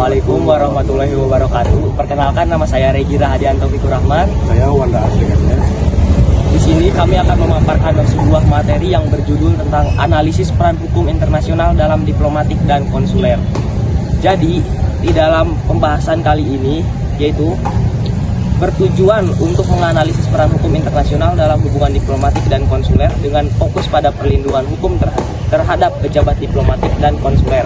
Assalamualaikum warahmatullahi wabarakatuh. Perkenalkan, nama saya Regi Rahadianto Fikur Rahman. Saya Wanda Asri SS. Di sini kami akan memaparkan sebuah materi yang berjudul tentang analisis peran hukum internasional dalam diplomatik dan konsuler. Jadi, di dalam pembahasan kali ini yaitu bertujuan untuk menganalisis peran hukum internasional dalam hubungan diplomatik dan konsuler dengan fokus pada perlindungan hukum terhadap pejabat diplomatik dan konsuler.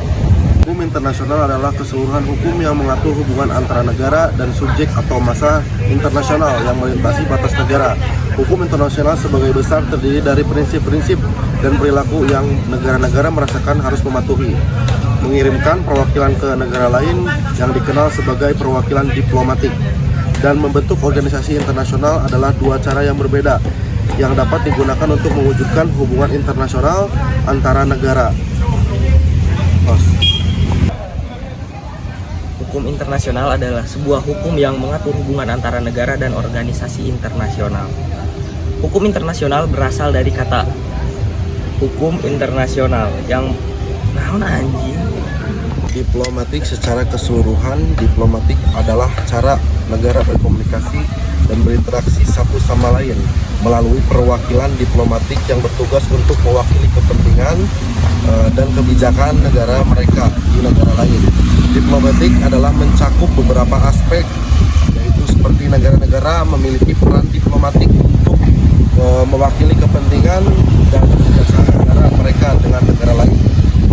Hukum internasional adalah keseluruhan hukum yang mengatur hubungan antara negara dan subjek atau massa internasional yang melintasi batas negara. Hukum internasional sebagai besar terdiri dari prinsip-prinsip dan perilaku yang negara-negara merasakan harus mematuhi. Mengirimkan perwakilan ke negara lain yang dikenal sebagai perwakilan diplomatik. Dan membentuk organisasi internasional adalah dua cara yang berbeda yang dapat digunakan untuk mewujudkan hubungan internasional antara negara. Hukum internasional adalah sebuah hukum yang mengatur hubungan antara negara dan organisasi internasional. Hukum internasional berasal dari kata hukum internasional yang naon anjing. Diplomatik secara keseluruhan, diplomatik adalah cara negara berkomunikasi dan berinteraksi satu sama lain melalui perwakilan diplomatik yang bertugas untuk mewakili kepentingan dan kebijakan negara mereka di negara lain. Diplomatik adalah mencakup beberapa aspek, yaitu seperti negara-negara memiliki peran diplomatik untuk mewakili kepentingan dan kebijakan negara mereka dengan negara lain.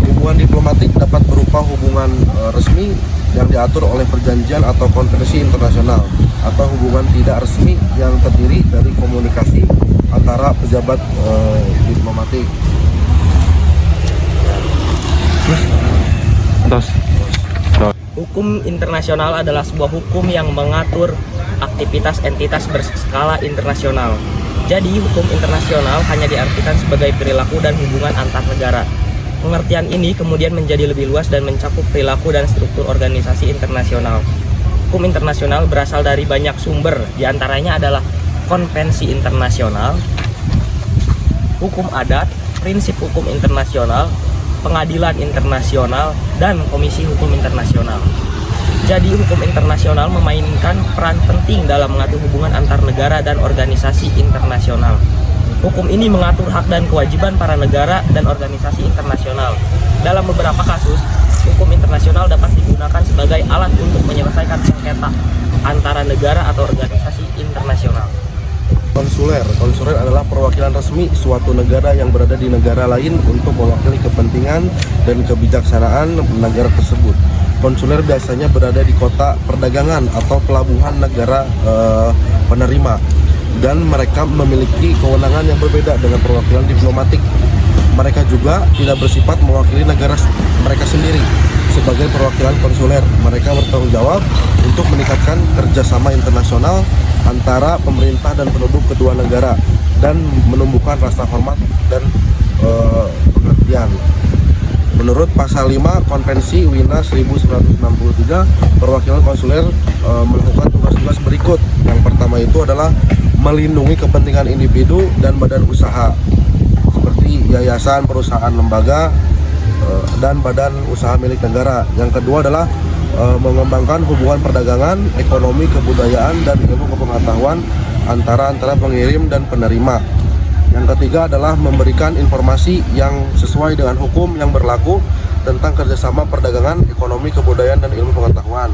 Hubungan diplomatik dapat berupa hubungan resmi yang diatur oleh perjanjian atau konvensi internasional, atau hubungan tidak resmi yang terdiri dari komunikasi antara pejabat diplomatik. Hukum internasional adalah sebuah hukum yang mengatur aktivitas entitas berskala internasional. Jadi, hukum internasional hanya diartikan sebagai perilaku dan hubungan antar negara. Pengertian ini kemudian menjadi lebih luas dan mencakup perilaku dan struktur organisasi internasional. Hukum internasional berasal dari banyak sumber, diantaranya adalah konvensi internasional, hukum adat, prinsip hukum internasional, pengadilan internasional, dan komisi hukum internasional. Jadi, hukum internasional memainkan peran penting dalam mengatur hubungan antar negara dan organisasi internasional. Hukum ini mengatur hak dan kewajiban para negara dan organisasi internasional. Dalam beberapa kasus, hukum internasional dapat digunakan sebagai alat untuk menyelesaikan sengketa antara negara atau organisasi internasional. Konsuler adalah perwakilan resmi suatu negara yang berada di negara lain untuk mewakili kepentingan dan kebijaksanaan negara tersebut. Konsuler biasanya berada di kota perdagangan atau pelabuhan negara penerima, dan mereka memiliki kewenangan yang berbeda dengan perwakilan diplomatik. Mereka juga tidak bersifat mewakili negara mereka sendiri. Sebagai perwakilan konsuler, mereka bertanggung jawab untuk meningkatkan kerjasama internasional antara pemerintah dan penduduk kedua negara dan menumbuhkan rasa hormat dan pengertian. Menurut pasal 5 Konvensi Wina 1963, perwakilan konsuler melakukan tugas-tugas berikut. Yang pertama itu adalah melindungi kepentingan individu dan badan usaha seperti yayasan, perusahaan, lembaga, dan badan usaha milik negara. Yang kedua adalah mengembangkan hubungan perdagangan, ekonomi, kebudayaan, dan ilmu pengetahuan antara pengirim dan penerima. Yang ketiga adalah memberikan informasi yang sesuai dengan hukum yang berlaku tentang kerjasama perdagangan, ekonomi, kebudayaan, dan ilmu pengetahuan.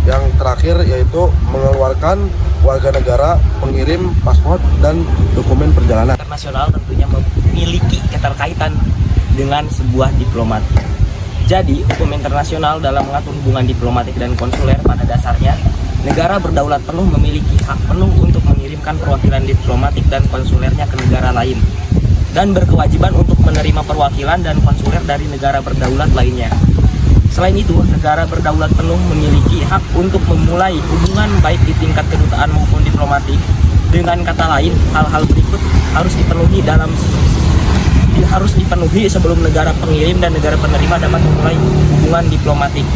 Yang terakhir yaitu mengeluarkan warga negara, pengirim, paspor, dan dokumen perjalanan. Internasional tentunya memiliki keterkaitan dengan sebuah diplomat. Jadi, hukum internasional dalam mengatur hubungan diplomatik dan konsuler pada dasarnya, negara berdaulat penuh memiliki hak penuh untuk mengirimkan perwakilan diplomatik dan konsulernya ke negara lain, dan berkewajiban untuk menerima perwakilan dan konsuler dari negara berdaulat lainnya. Selain itu, negara berdaulat penuh memiliki hak untuk memulai hubungan baik di tingkat kedutaan maupun diplomatik. Dengan kata lain, hal-hal berikut harus dipenuhi sebelum negara pengirim dan negara penerima dapat memulai hubungan diplomatik.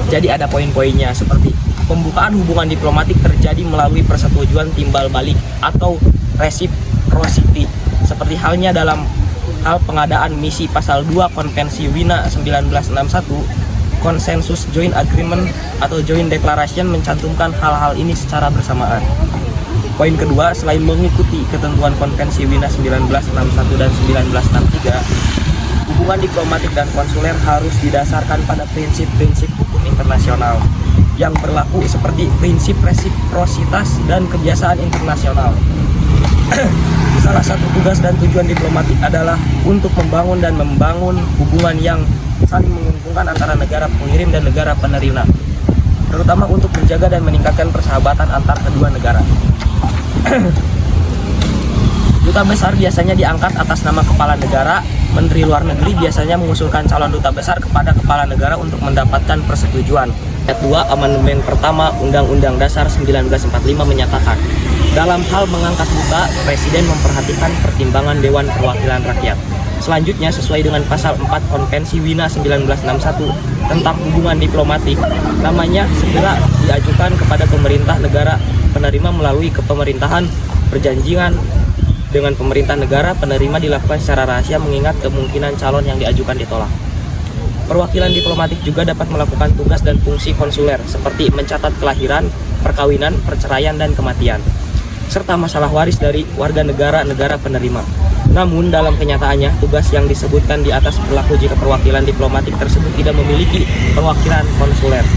Jadi ada poin-poinnya seperti pembukaan hubungan diplomatik terjadi melalui persetujuan timbal balik atau reciprocity, seperti halnya dalam hal pengadaan misi pasal 2 Konvensi Wina 1961. konsensus joint agreement atau joint declaration mencantumkan hal-hal ini secara bersamaan. Poin kedua, selain mengikuti ketentuan Konvensi Wina 1961 dan 1963, hubungan diplomatik dan konsuler harus didasarkan pada prinsip-prinsip hukum internasional yang berlaku seperti prinsip resiprositas dan kebiasaan internasional. Salah satu tugas dan tujuan diplomatik adalah untuk membangun hubungan yang saling menguntungkan antara negara pengirim dan negara penerima, terutama untuk menjaga dan meningkatkan persahabatan antar kedua negara. Duta besar biasanya diangkat atas nama kepala negara. Menteri Luar Negeri biasanya mengusulkan calon duta besar kepada kepala negara untuk mendapatkan persetujuan. Ayat 2 Amandemen pertama Undang-Undang Dasar 1945 menyatakan, dalam hal mengangkat duta, Presiden memperhatikan pertimbangan Dewan Perwakilan Rakyat. Selanjutnya, sesuai dengan pasal 4 Konvensi Wina 1961 tentang hubungan diplomatik, namanya segera diajukan kepada pemerintah negara penerima melalui kepemerintahan. Perjanjian dengan pemerintah negara penerima dilakukan secara rahasia mengingat kemungkinan calon yang diajukan ditolak. Perwakilan diplomatik juga dapat melakukan tugas dan fungsi konsuler seperti mencatat kelahiran, perkawinan, perceraian, dan kematian, serta masalah waris dari warga negara penerima. Namun dalam kenyataannya, tugas yang disebutkan di atas berlaku jika perwakilan diplomatik tersebut tidak memiliki perwakilan konsuler.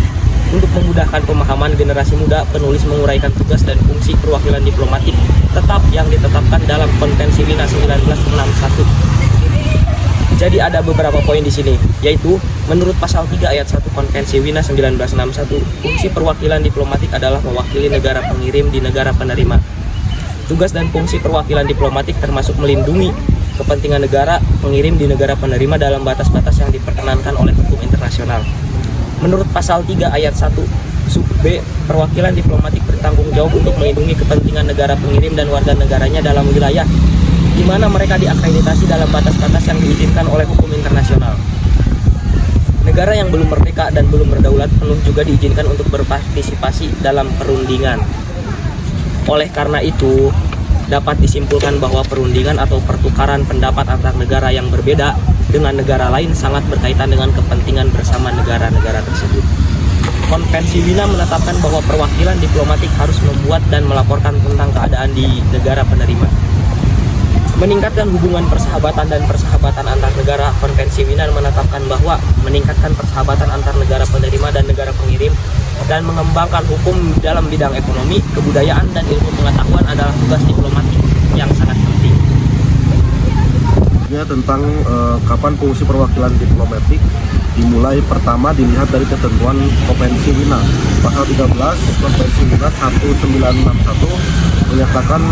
Untuk memudahkan pemahaman generasi muda, penulis menguraikan tugas dan fungsi perwakilan diplomatik tetap yang ditetapkan dalam Konvensi Wina 1961. Jadi ada beberapa poin di sini, yaitu menurut pasal 3 ayat 1 Konvensi Wina 1961, fungsi perwakilan diplomatik adalah mewakili negara pengirim di negara penerima. Tugas dan fungsi perwakilan diplomatik termasuk melindungi kepentingan negara pengirim di negara penerima dalam batas-batas yang diperkenankan oleh hukum internasional. Menurut pasal 3 ayat 1 sub B, perwakilan diplomatik bertanggung jawab untuk melindungi kepentingan negara pengirim dan warga negaranya dalam wilayah di mana mereka diakreditasi dalam batas-batas yang diizinkan oleh hukum internasional. Negara yang belum merdeka dan belum berdaulat penuh juga diizinkan untuk berpartisipasi dalam perundingan. Oleh karena itu, dapat disimpulkan bahwa perundingan atau pertukaran pendapat antar negara yang berbeda dengan negara lain sangat berkaitan dengan kepentingan bersama negara-negara tersebut. Konvensi Wina menetapkan bahwa perwakilan diplomatik harus membuat dan melaporkan tentang keadaan di negara penerima. Meningkatkan hubungan persahabatan dan persahabatan antar negara, Konvensi Wina menetapkan bahwa meningkatkan persahabatan antar negara penerima dan negara pengirim dan mengembangkan hukum dalam bidang ekonomi, kebudayaan, dan ilmu pengetahuan adalah tugas diplomatik yang sangat penting. Tentang kapan fungsi perwakilan diplomatik dimulai, pertama dilihat dari ketentuan Konvensi Wina. Pasal 13 Konvensi Wina 1961 menyatakan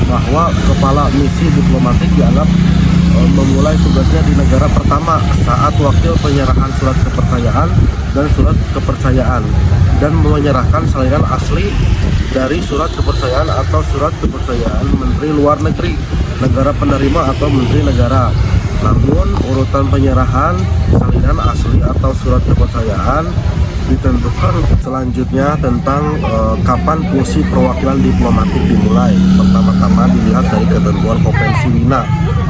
bahwa kepala misi diplomatik dianggap memulai tugasnya di negara pertama saat wakil penyerahan surat kepercayaan dan surat kepercayaan dan menyerahkan salinan asli dari surat kepercayaan atau surat kepercayaan Menteri Luar Negeri, negara penerima atau Menteri Negara. Namun urutan penyerahan salinan asli atau surat kepercayaan ditentukan selanjutnya tentang kapan fungsi perwakilan diplomatik dimulai. Pertama-tama dilihat dari ketentuan Konvensi Wina.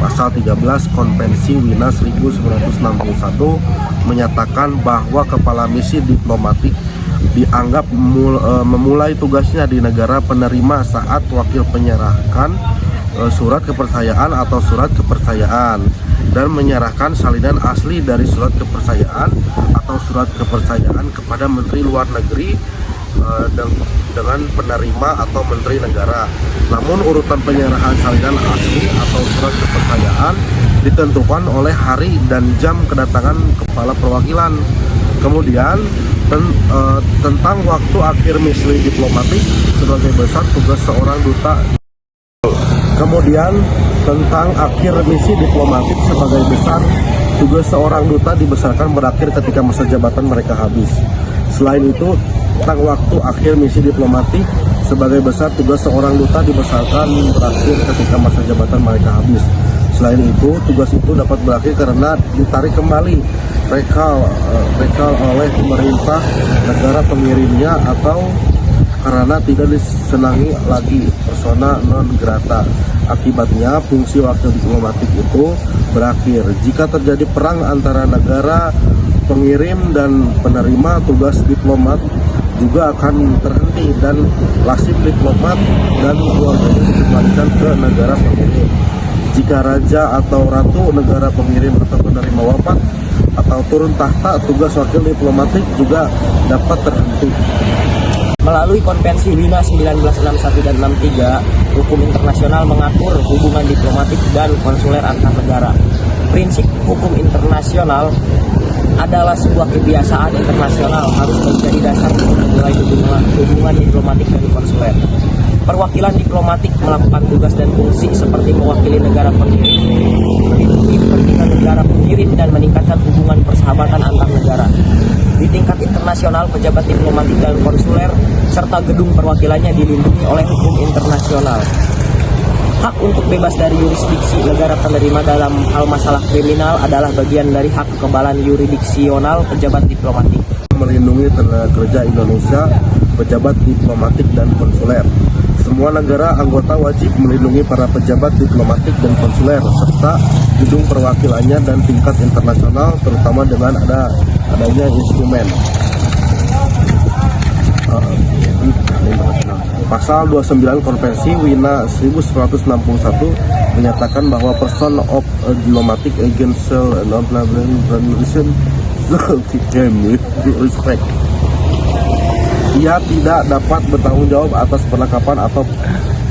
Pasal 13 Konvensi Wina 1961 menyatakan bahwa kepala misi diplomatik dianggap memulai tugasnya di negara penerima saat wakil penyerahkan surat kepercayaan atau surat kepercayaan dan menyerahkan salinan asli dari surat kepercayaan atau surat kepercayaan kepada Menteri Luar Negeri dengan penerima atau Menteri Negara. Namun urutan penyerahan salinan asli atau surat kepercayaan ditentukan oleh hari dan jam kedatangan kepala perwakilan. Kemudian tentang waktu akhir misi diplomatik sebagai besar tugas seorang duta. Kemudian tentang akhir misi diplomatik sebagai besar tugas seorang duta dibesarkan berakhir ketika masa jabatan mereka habis. Selain itu, tentang waktu akhir misi diplomatik sebagai besar tugas seorang duta dibesarkan berakhir ketika masa jabatan mereka habis. Selain itu, tugas itu dapat berakhir karena ditarik kembali rekal oleh pemerintah negara pengirimnya atau karena tidak disenangi lagi persona non grata. Akibatnya fungsi wakil diplomatik itu berakhir. Jika terjadi perang antara negara pengirim dan penerima tugas diplomat juga akan terhenti dan nasib diplomat dan keluarganya dikembalikan ke negara pengirim. Jika raja atau ratu negara pengirim atau penerima wafat atau turun tahta, tugas wakil diplomatik juga dapat terhenti. Melalui Konvensi Wina 1961 dan 63, hukum internasional mengatur hubungan diplomatik dan konsuler antar negara. Prinsip hukum internasional adalah sebuah kebiasaan internasional harus menjadi dasar untuk menilai hubungan diplomatik dan konsuler. Perwakilan diplomatik melakukan tugas dan fungsi seperti mewakili negara pengirim, melindungi kepentingan negara pengirim dan meningkatkan hubungan persahabatan antar negara. Di tingkat internasional, pejabat diplomatik dan konsuler serta gedung perwakilannya dilindungi oleh hukum internasional. Hak untuk bebas dari yurisdiksi negara penerima dalam hal masalah kriminal adalah bagian dari hak kekebalan yurisdiksional pejabat diplomatik. Melindungi tenaga kerja Indonesia, pejabat diplomatik dan konsuler. Semua negara anggota wajib melindungi para pejabat diplomatik dan konsuler serta gedung perwakilannya dan tingkat internasional, terutama dengan adanya instrumen. Pasal 29 Konvensi Wina 1961 menyatakan bahwa person of a diplomatic agent shall not relation respect. Ia tidak dapat bertanggung jawab atas penangkapan atau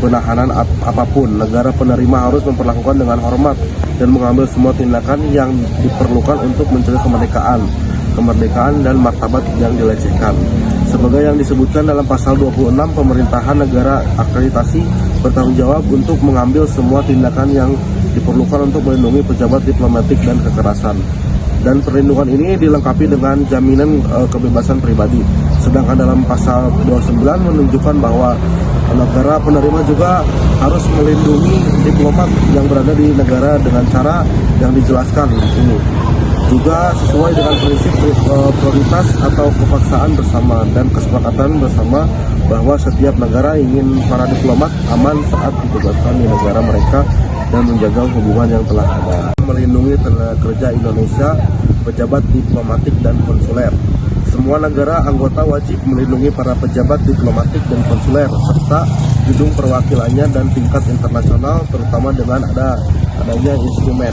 penahanan apapun. Negara penerima harus memperlakukan dengan hormat dan mengambil semua tindakan yang diperlukan untuk mencegah kemerdekaan dan martabat yang dilecehkan. Sebagai yang disebutkan dalam pasal 26, pemerintahan negara akreditasi bertanggung jawab untuk mengambil semua tindakan yang diperlukan untuk melindungi pejabat diplomatik dan kekerasan. Dan perlindungan ini dilengkapi dengan jaminan kebebasan pribadi. Sedangkan dalam pasal 29 menunjukkan bahwa negara penerima juga harus melindungi diplomat yang berada di negara dengan cara yang dijelaskan ini. Juga sesuai dengan prinsip prioritas atau kepaksaan bersama dan kesepakatan bersama bahwa setiap negara ingin para diplomat aman saat ditugaskan di negara mereka dan menjaga hubungan yang telah ada. Melindungi tenaga kerja Indonesia, pejabat diplomatik dan konsuler. Semua negara anggota wajib melindungi para pejabat diplomatik dan konsuler serta gedung perwakilannya dan tingkat internasional, terutama dengan adanya instrumen.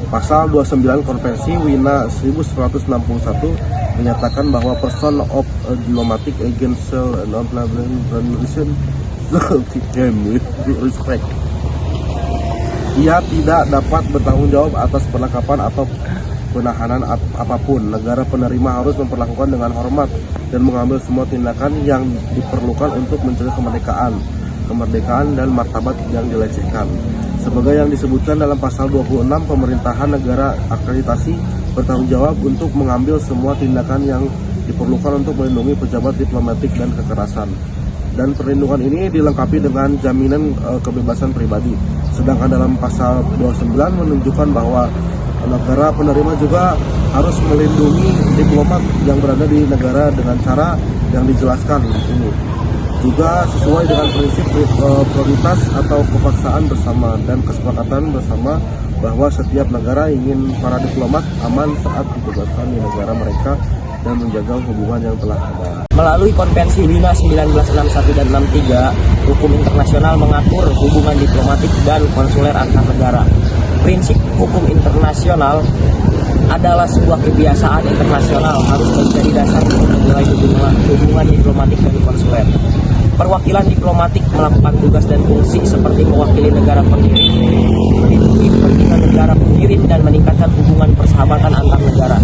Pasal 29 Konvensi Wina 1961 menyatakan bahwa person of a diplomatic agent shall not relation respect. Ia tidak dapat bertanggung jawab atas penangkapan atau penahanan apapun. Negara penerima harus memperlakukan dengan hormat dan mengambil semua tindakan yang diperlukan untuk mencegah kemerdekaan dan martabat yang dilecehkan. Sebagai yang disebutkan dalam pasal 26, pemerintahan negara akreditasi bertanggung jawab untuk mengambil semua tindakan yang diperlukan untuk melindungi pejabat diplomatik dan kekerasan. Dan perlindungan ini dilengkapi dengan jaminan kebebasan pribadi. Sedangkan dalam pasal 29 menunjukkan bahwa negara penerima juga harus melindungi diplomat yang berada di negara dengan cara yang dijelaskan ini. Juga sesuai dengan prinsip prioritas atau kepaksaan bersama dan kesepakatan bersama bahwa setiap negara ingin para diplomat aman saat ditugaskan di negara mereka dan menjaga hubungan yang telah ada. Melalui Konvensi Wina 1961 dan 63, hukum internasional mengatur hubungan diplomatik dan konsuler antar negara. Prinsip hukum internasional adalah sebuah kebiasaan internasional harus menjadi dasar untuk menilai hubungan diplomatik dan konsuler. Perwakilan diplomatik melakukan tugas dan fungsi seperti mewakili negara pengirim, melindungi kepentingan negara pengirim dan meningkatkan hubungan persahabatan antar negara.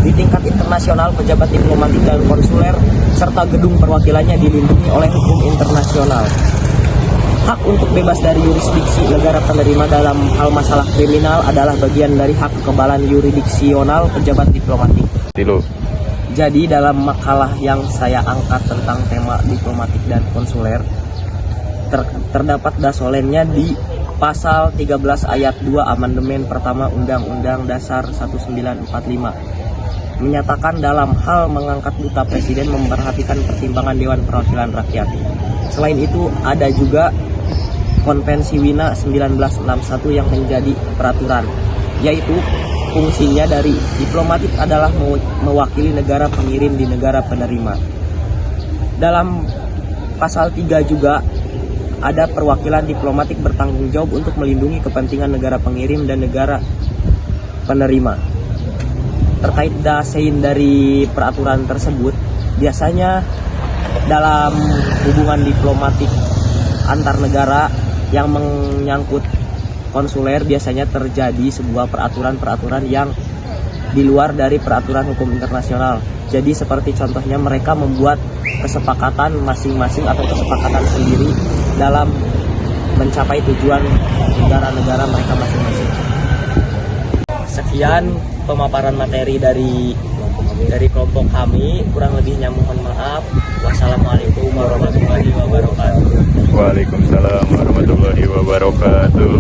Di tingkat internasional, pejabat diplomatik dan konsuler serta gedung perwakilannya dilindungi oleh hukum internasional. Hak untuk bebas dari yurisdiksi negara penerima dalam hal masalah kriminal adalah bagian dari hak kekebalan yurisdiksional pejabat diplomatik. Jadi dalam makalah yang saya angkat tentang tema diplomatik dan konsuler, terdapat dasolennya di pasal 13 ayat 2 amandemen pertama Undang-Undang Dasar 1945. Menyatakan dalam hal mengangkat duta presiden memperhatikan pertimbangan Dewan Perwakilan Rakyat. Selain itu ada juga Konvensi Wina 1961 yang menjadi peraturan, yaitu fungsinya dari diplomatik adalah mewakili negara pengirim di negara penerima. Dalam pasal 3 juga ada perwakilan diplomatik bertanggung jawab untuk melindungi kepentingan negara pengirim dan negara penerima. Terkait dasein dari peraturan tersebut, biasanya dalam hubungan diplomatik antar negara yang menyangkut konsuler biasanya terjadi sebuah peraturan-peraturan yang di luar dari peraturan hukum internasional. Jadi seperti contohnya mereka membuat kesepakatan masing-masing atau kesepakatan sendiri dalam mencapai tujuan negara-negara mereka masing-masing. Sekian pemaparan materi dari kelompok kami, kurang lebihnya mohon maaf. Wassalamualaikum warahmatullahi wabarakatuh. Waalaikumsalam warahmatullahi wabarakatuh.